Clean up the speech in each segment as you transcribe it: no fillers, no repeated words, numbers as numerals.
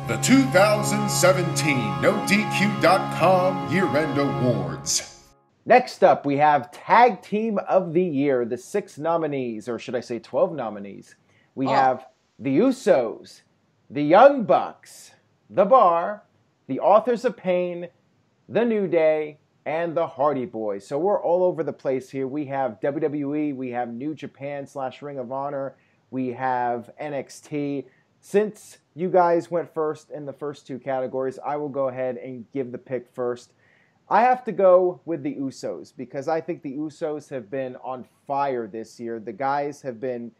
The 2017 NoDQ.com Year-End Awards. Next up, we have Tag Team of the Year, the 6 nominees, or should I say 12 nominees. We have the Usos, the Young Bucks, the Bar, the Authors of Pain, the New Day, and the Hardy Boys. So we're all over the place here. We have WWE, we have New Japan / Ring of Honor, we have NXT. Since you guys went first in the first 2 categories, I will go ahead and give the pick first. I have to go with the Usos because I think the Usos have been on fire this year. The guys have been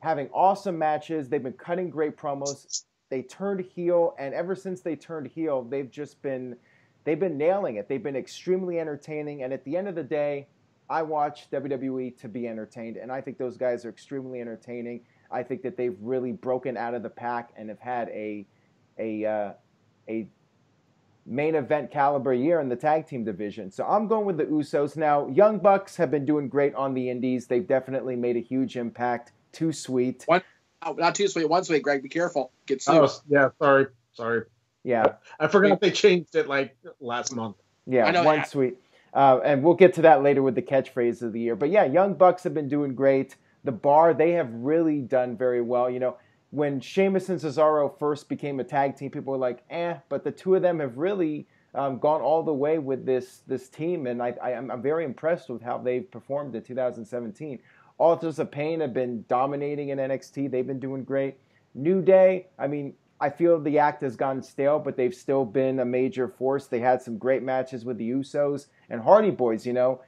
having awesome matches. They've been cutting great promos. They turned heel, and ever since they turned heel, they've been nailing it. They've been extremely entertaining, and at the end of the day, I watch WWE to be entertained, and I think those guys are extremely entertaining. I think that they've really broken out of the pack and have had a main event caliber year in the tag team division. So I'm going with the Usos. Now, Young Bucks have been doing great on the indies. They've definitely made a huge impact. Too Sweet. Not Too Sweet. One Sweet, Greg. Be careful. Get sued. Oh, yeah. Sorry. Yeah. I forgot they changed it like last month. Yeah, I know, One Sweet. And we'll get to that later with the catchphrase of the year. But yeah, Young Bucks have been doing great. The Bar, they have really done very well. You know, when Sheamus and Cesaro first became a tag team, people were like, but the two of them have really gone all the way with this team, and I'm very impressed with how they've performed in 2017. Authors of Pain have been dominating in NXT. They've been doing great. New Day, I mean, I feel the act has gone stale, but they've still been a major force. They had some great matches with the Usos and Hardy Boys, you know.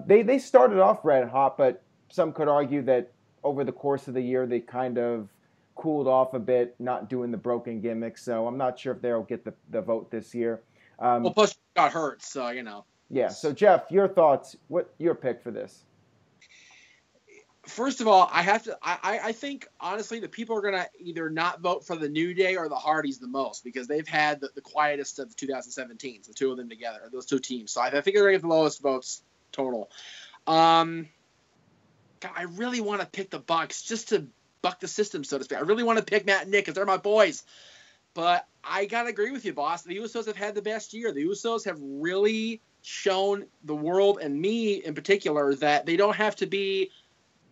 They started off red hot, but some could argue that over the course of the year, they kind of cooled off a bit, not doing the broken gimmicks. So I'm not sure if they'll get the vote this year. Well, plus got hurt, so, you know. Yeah, so Jeff, your thoughts, what your pick for this? First of all, I think, honestly, the people are going to either not vote for the New Day or the Hardys the most because they've had the quietest of the 2017s, the two of them together, those two teams. So I think they're going to get the lowest votes total. God, I really want to pick the Bucks just to buck the system, so to speak. I really want to pick Matt and Nick because they're my boys. But I got to agree with you, boss. The Usos have had the best year. The Usos have really shown the world, and me in particular, that they don't have to be,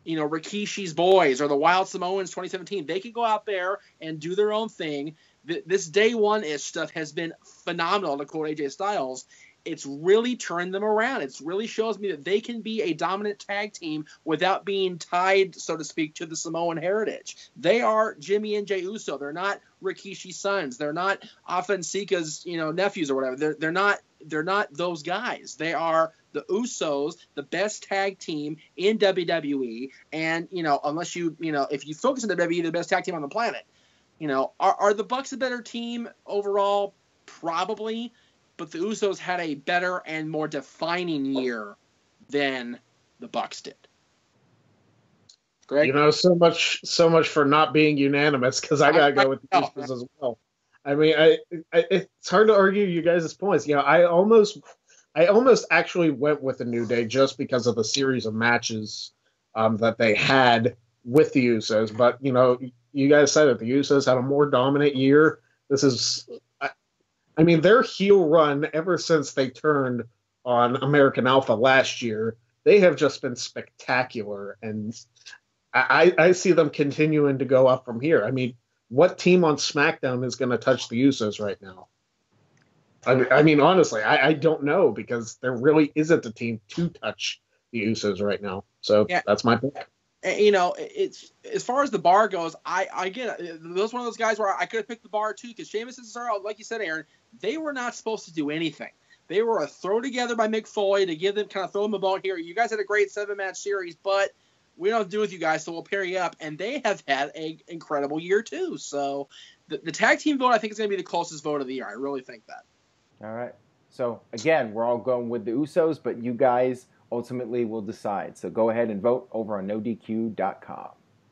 you know, Rikishi's boys or the Wild Samoans 2017. They can go out there and do their own thing. This day one-ish stuff has been phenomenal, to quote AJ Styles. It's really turned them around. It really shows me that they can be a dominant tag team without being tied, so to speak, to the Samoan heritage. They are Jimmy and Jey Uso. They're not Rikishi's sons. They're not Afa nephews or whatever. They're not those guys. They are the Usos, the best tag team in WWE. And, you know, unless if you focus on WWE, they're the best tag team on the planet. You know, are the Bucks a better team overall? Probably. But the Usos had a better and more defining year than the Bucks did. Greg? You know, so much for not being unanimous, because I gotta go with the Usos as well. I mean, it's hard to argue you guys' points. You know, I almost actually went with the New Day just because of the series of matches that they had with the Usos. But, you know, you guys said it. The Usos had a more dominant year. This is... I mean, their heel run ever since they turned on American Alpha last year, they have just been spectacular. And I see them continuing to go up from here. I mean, what team on SmackDown is going to touch the Usos right now? I mean, honestly, I don't know, because there really isn't a team to touch the Usos right now. So That's my pick. You know, it's as far as the Bar goes, I get it. Those one of those guys where I could have picked the Bar too, because Sheamus and Cesaro, like you said, Aaron, they were not supposed to do anything. They were a throw together by Mick Foley to give them, kind of throw them a bone here. You guys had a great 7-match series, but we don't have to do with you guys, so we'll pair you up. And they have had an incredible year too. So the tag team vote, I think, is going to be the closest vote of the year. I really think that. All right. So again, we're all going with the Usos, but you guys ultimately will decide. So go ahead and vote over on NoDQ.com.